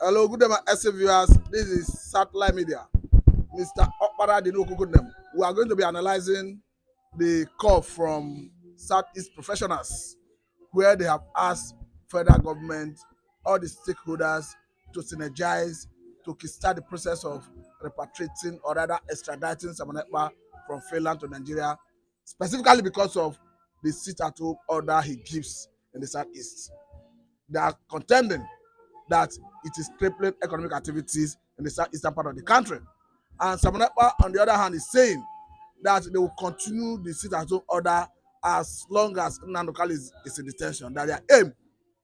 Hello, good day, my SC viewers. This is Satellite Media. Mr. Okpara did not cook them. We are going to be analyzing the call from Southeast professionals, where they have asked federal government, all the stakeholders, to synergize to kickstart the process of repatriating or rather extraditing Simon Ekpa from Finland to Nigeria, specifically because of the sit-at-home order he gives in the Southeast. They are contending that it is crippling economic activities in the southeastern part of the country. And Simon Ekpa, on the other hand, is saying that they will continue the sit-at-home order as long as Nnamdi Kanu is in detention, that their aim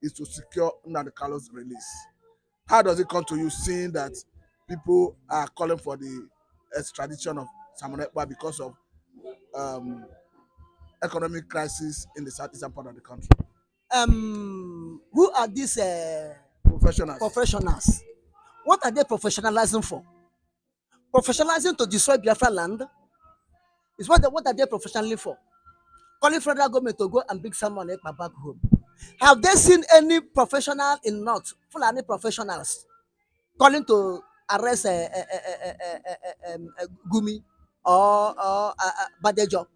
is to secure Nnamdi Kanu's release. How does it come to you seeing that people are calling for the extradition of Simon Ekpa because of economic crisis in the southeastern part of the country? Who are these Professionals. What are they professionalizing for? Professionalizing to destroy Biafra land? Is what are they professionally for? Calling federal government to go and bring someone back home. Have they seen any professional in North, Fulani professionals, calling to arrest Gumi or Badejo,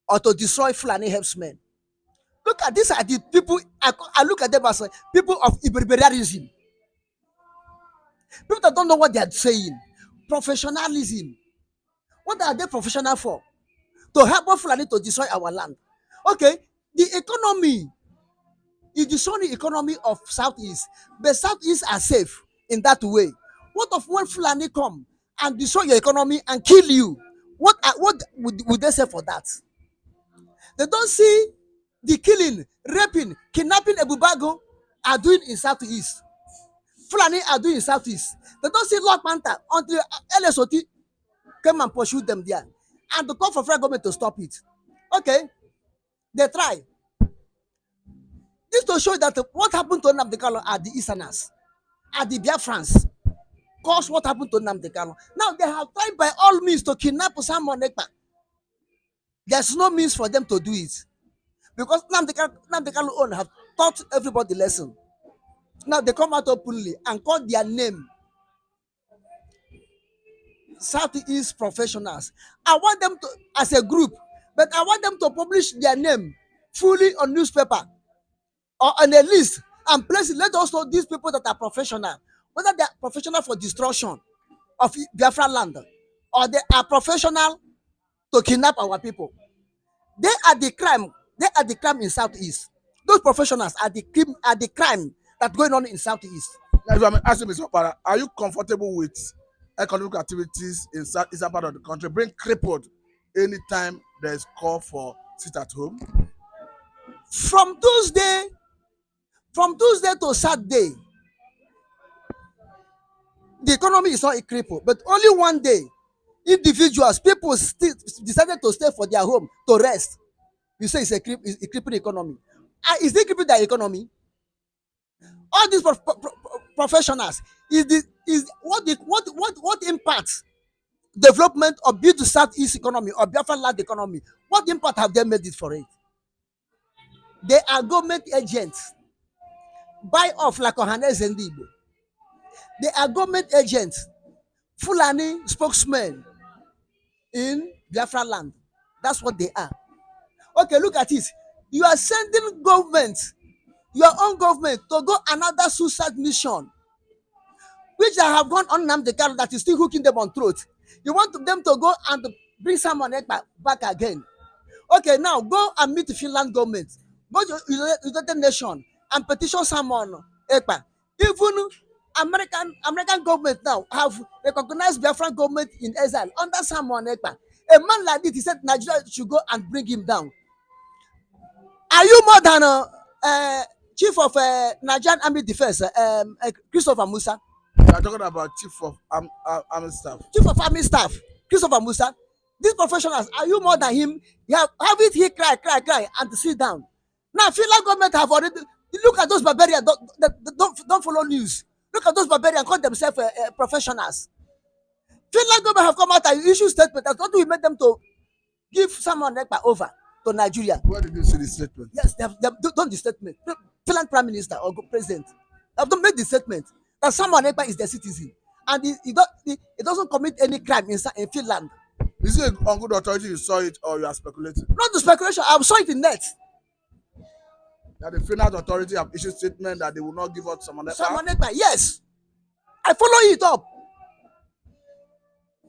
or to destroy Fulani herdsmen? Look at these are the people. I look at them as people of Iberianism. People that don't know what they are saying. Professionalism. What are they professional for? To help Fulani to destroy our land. Okay, the economy is the only economy of Southeast. The Southeast are safe in that way. What of when Fulani come and destroy your economy and kill you? What would they say for that? They don't see the killing, raping, kidnapping Ebubago are doing in Southeast. Fulani are doing in Southeast. They don't see Lord Panther until LSOT came and pursued them there. And to call for federal government to stop it. Okay, they try. This to show that what happened to Nnamdi Kanu are the Easterners, are the Biafrans, cause what happened to Nnamdi Kanu. Now they have tried by all means to kidnap Simon Ekpa. There's no means for them to do it. Because Nnamdi Kanu own have taught everybody lesson. Now they come out openly and call their name Southeast professionals. I want them to, as a group, but I want them to publish their name fully on newspaper or on a list and place it. Let us know these people that are professional, whether they are professional for destruction of Biafra land or they are professional to kidnap our people. They are the crime. They are the crime in Southeast. Those professionals are the crime that's going on in Southeast. Now, if I'm asking Mr. Okpara, are you comfortable with economic activities in southeastern part of the country being crippled anytime there is call for sit at home? From Tuesday to Saturday, the economy is not a cripple, but only one day, individuals, people still decided to stay for their home to rest. You say it's a crippling economy. Is it crippling the economy? All these professionals what impact development of build the Southeast economy or Biafra land economy? What impact have they made it for it? They are government agents. Buy off like Ohanes and Igbo. They are government agents, Fulani spokesmen in Biafra land. That's what they are. Okay, look at it. You are sending government, your own government, to go another suicide mission, which I have gone on Nnamdi Kanu that is still hooking them on throat. You want them to go and bring Simon Ekpa back again. Okay, now go and meet the Finland government. Go to United Nations and petition Simon Ekpa. Even American government now have recognized Biafran government in exile under Simon Ekpa. A man like this, he said Nigeria should go and bring him down. Are you more than Chief of Nigerian Army Defense, Christopher Musa? You are talking about Chief of Army Staff. Chief of Army Staff, Christopher Musa. These professionals, are you more than him? You have it, he cry, and sit down. Now, Finland government have already, look at those barbarians, don't follow news. Look at those barbarians, call themselves professionals. Finland government have come out and issue statement that what we make them to give someone over to Nigeria. Where did you see the statement? Yes, they have done the statement. Finland Prime Minister or President have made the statement that Simon Ekpa is the citizen, and he doesn't commit any crime in Finland. Is it on good authority you saw it or you are speculating? Not the speculation. I saw it in net. That the Finland authority have issued statement that they will not give out Simon Ekpa? Simon Ekpa, yes. I follow it up.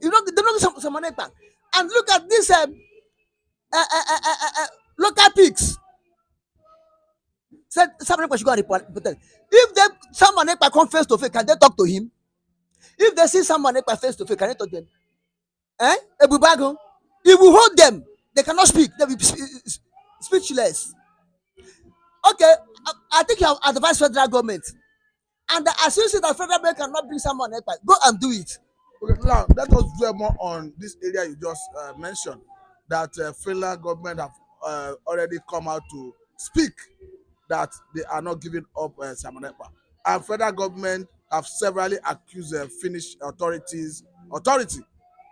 You know, they don't know Simon Ekpa. And look at this local pigs. Said Simon Ekpa should go and report them. If Simon Ekpa come face to face, can they talk to him? If they see Simon Ekpa face to face, can they talk to them? Ebubago. If we hold them, they cannot speak. They will be speechless. Okay, I think you have advised federal government. And as you see that federal government cannot bring Simon Ekpa, go and do it. Okay, now let us dwell more on this area you just mentioned, that Finland government have already come out to speak that they are not giving up Simon Ekpa. And federal government have severally accused Finnish authority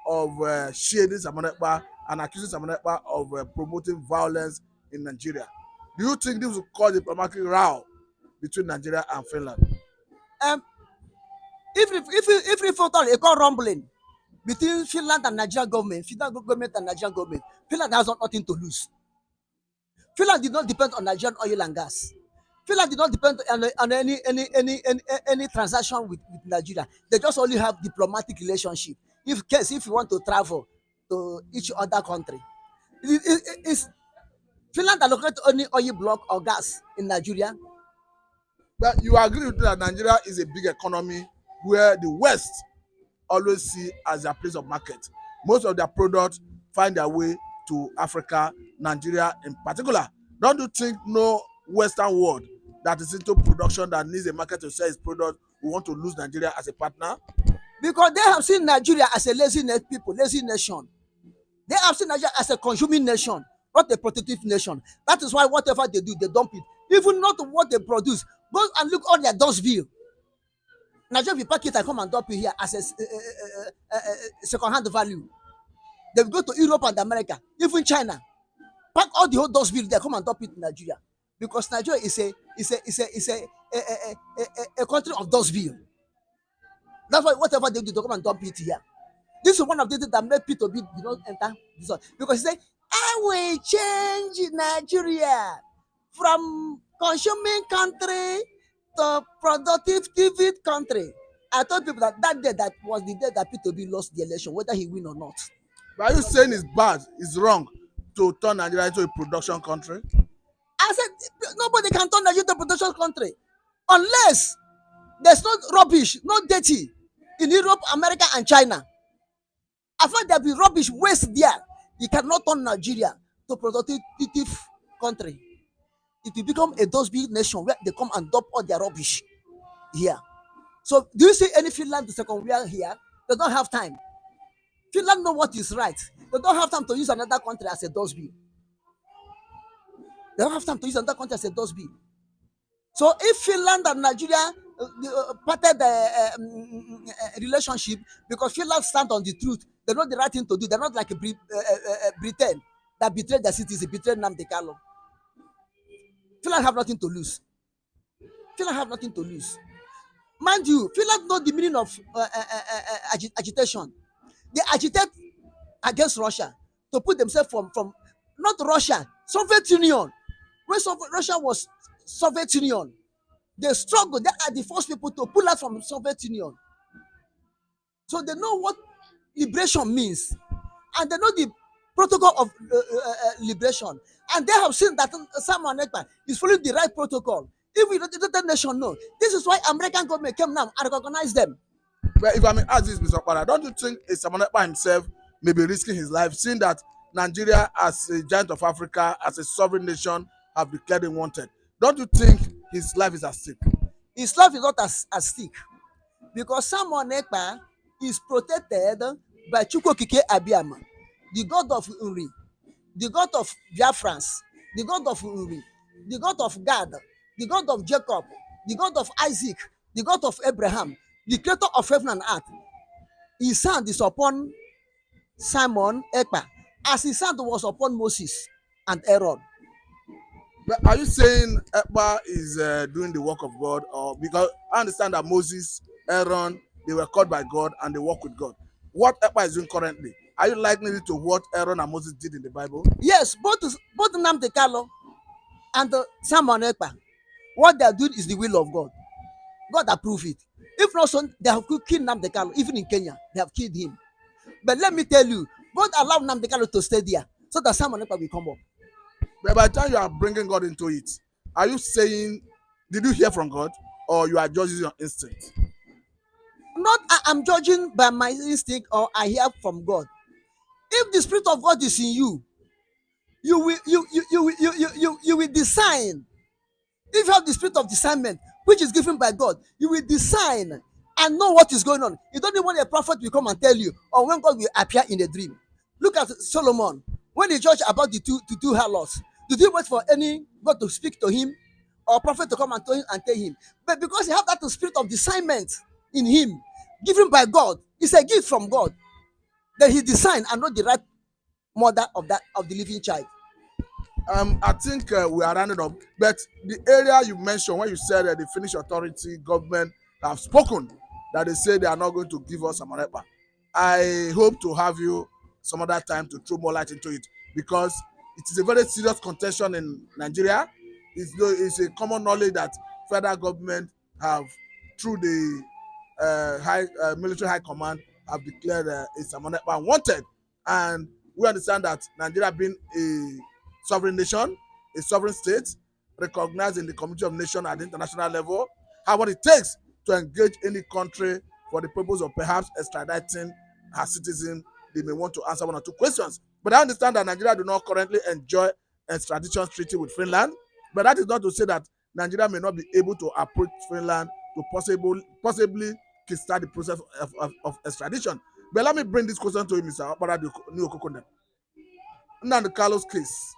of shading Simon Ekpa and accusing Simon Ekpa of promoting violence in Nigeria. Do you think this will cause a diplomatic row between Nigeria and Finland? If we fought on a call rumbling between Finland and Nigerian government, Finland has nothing to lose. Finland did not depend on Nigerian oil and gas. Finland did not depend on any transaction with Nigeria. They just only have diplomatic relationship. If you want to travel to each other country, is Finland allocate only oil block or gas in Nigeria? But you agree with me that Nigeria is a big economy where the West always see as their place of market. Most of their products find their way to Africa, Nigeria in particular. Don't you think no Western world that is into production that needs a market to sell its product will want to lose Nigeria as a partner? Because they have seen Nigeria as a lazy nation. They have seen Nigeria as a consuming nation, not a productive nation. That is why whatever they do, they dump it. Even not what they produce. Go and look on their dust bill. Nigeria will pack it and come and dump it here as a second-hand value. They will go to Europe and America, even China. Pack all the whole dust bill there, come and dump it in Nigeria. Because Nigeria is a country of dust bill. That's why whatever they do, they come and dump it here. This is one of the things that made P2B did not enter this one. Because he said, I will change Nigeria from consuming country to productive country. I told people that day that was the day that P2B lost the election, whether he win or not. But are you saying it's bad, it's wrong to turn Nigeria into a production country? I said nobody can turn Nigeria into a production country unless there's no rubbish, no dirty in Europe, America, and China. I find there be rubbish waste there. You cannot turn Nigeria to a productive country. It will become a dustbin nation where they come and dump all their rubbish here. So, do you see any Finland the second world here? They don't have time. Finland know what is right. They don't have time to use another country as a dustbin. They don't have time to use another country as a dustbin. So, if Finland and Nigeria parted the relationship because Finland stand on the truth, they know the right thing to do. They're not like Britain that betrayed the citizens, betrayed Nnamdi Kanu. Finland have nothing to lose. Finland have nothing to lose. Mind you, Finland know the meaning of agitation. They agitate against Russia to put themselves from not Russia, Soviet Union. When Russia was Soviet Union, they struggled. They are the first people to pull out from Soviet Union. So they know what liberation means, and they know the protocol of liberation, and they have seen that Simon Ekpa is following the right protocol. Even the United Nations know. This is why American government came now and recognize them. But if I may ask this, Mr. Okpara, don't you think Simon Ekpa himself may be risking his life, seeing that Nigeria, as a giant of Africa, as a sovereign nation, have declared him wanted? Don't you think his life is at stake? His life is not at stake because Simon Ekpa is protected by Chukwokike Abiyama, the god of Uri, the god of Biafrans, the god of Uri, the god of God, the God of Jacob, the God of Isaac, the God of Abraham, the creator of heaven and earth. His hand is upon Simon Ekpa, as his hand was upon Moses and Aaron. But are you saying Ekpa is doing the work of God? Or because I understand that Moses Aaron, they were called by God and they walk with God. What Ekpa is doing currently, are you likening it to what Aaron and Moses did in the Bible? Yes, both Nnamdi Kanu and Simon Ekpa, what they are doing is the will of God. God approve it. If not so, they have killed Nnamdi Kanu. Even in Kenya, they have killed him. But let me tell you, God allowed Nnamdi Kanu to stay there so that Simon Ekpa will come up. But by the time you are bringing God into it, are you saying, did you hear from God, or you are just using your instinct? Not I am judging by my instinct or I hear from God. If the spirit of God is in you, you will discern. If you have the spirit of discernment, which is given by God, you will discern and know what is going on. You don't even want a prophet will come and tell you, or when God will appear in a dream. Look at Solomon. When he judged about the two harlots, did he wait for any God to speak to him or prophet to come and tell him? But because he have that spirit of discernment in him, given by God, it's a gift from God. Then he discern and know the right mother of the living child. I think we are rounding up, but the area you mentioned when you said the Finnish authority government have spoken that they say they are not going to give us Amarepa. I hope to have you some other time to throw more light into it, because it is a very serious contention in Nigeria. It's a common knowledge that federal government have, through the high military high command, have declared Amarepa wanted, and we understand that Nigeria being a sovereign nation, a sovereign state, recognized in the community of nations at the international level, have what it takes to engage any country for the purpose of perhaps extraditing her citizen. They may want to answer one or two questions. But I understand that Nigeria do not currently enjoy extradition treaty with Finland. But that is not to say that Nigeria may not be able to approach Finland to possibly kickstart the process of extradition. But let me bring this question to you, Mr. Okpara New. Nnamdi Kanu's case,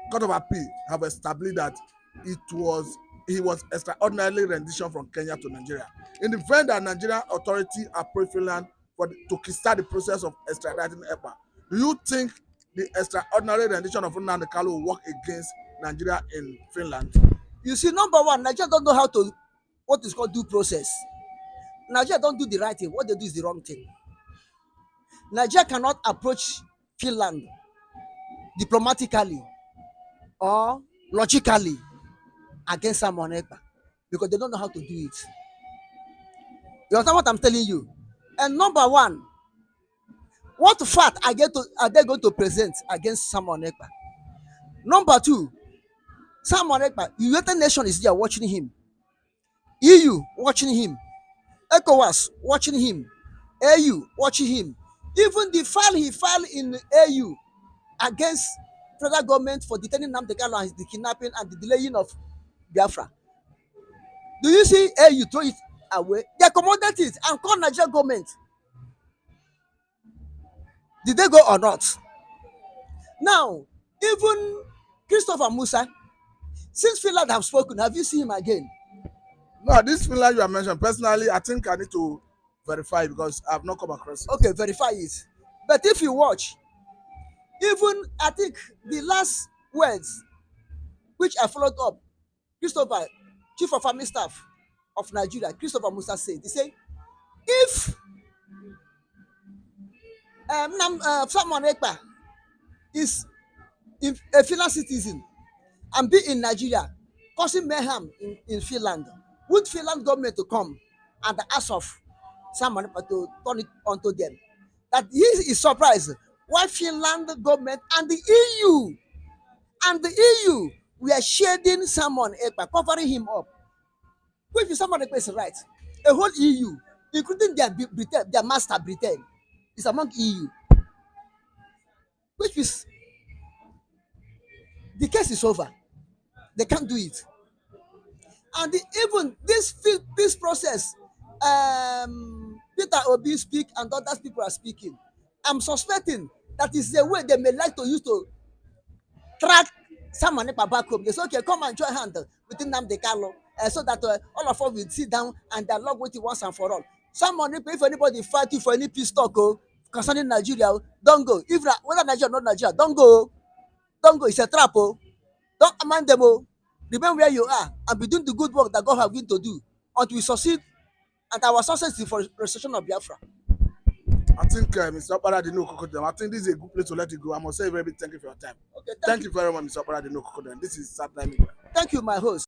Court of Appeal have established that he was extraordinarily rendition from Kenya to Nigeria. In the event that Nigerian authority approach Finland to kickstart the process of extraditing Ekpa, do you think the extraordinary rendition of Nnamdi Kanu will work against Nigeria in Finland? You see, number one, Nigeria don't know how to what is called due process. Nigeria don't do the right thing. What they do is the wrong thing. Nigeria cannot approach Finland diplomatically or logically against Simon Ekpa because they don't know how to do it. You understand what I'm telling you? And number one, what fact are they going to present against Simon Ekpa? Number two, Simon Ekpa, United Nations is there watching him, EU watching him, ECOWAS watching him, AU watching him. Even the file he filed in AU against federal government for detaining Nnamdi Kanu and the kidnapping and the delaying of Biafra. Do you see AU throw it away? They accommodated it and called Nigeria government. Did they go or not? Now, even Christopher Musa, since Finland have spoken, have you seen him again? No, this Finland you have mentioned, personally, I think I need to verify because I have not come across it. Okay, verify it. But if you watch, even I think the last words which I followed up, Christopher, Chief of Army Staff of Nigeria, Christopher Musa said, he said, if Simon Ekpa is a Finland citizen and be in Nigeria, causing mayhem in Finland, would Finland government to come and ask of Simon Ekpa to turn it onto them? That he is surprised why Finland government and the EU were shading Simon Ekpa, covering him up. Which is Simon Ekpa is right. A whole EU, including their master Britain, is among EU. Which is the case is over. They can't do it. And even this process, Peter Obi speak and other people are speaking. I'm suspecting that is the way they may like to use to track Simon Ekpa back home. They say, okay, come and join hand with Nnamdi Kanu, so that all of us will sit down and dialogue with it once and for all. Simon Ekpa, if anybody fight you for any peace talk concerning Nigeria, don't go. If whether Nigeria or not Nigeria, don't go. Don't go. It's a trap. Don't amend them. Remain where you are and be doing the good work that God has been to do until we succeed and our success is for restoration of Biafra. I think Mr. Okpara did not cook them. I think this is a good place to let it go. I must say a very big thank you for your time. Okay, Thank you very much, Mr. Okpara did not cook them. This is Satellite Media. Thank you, my host.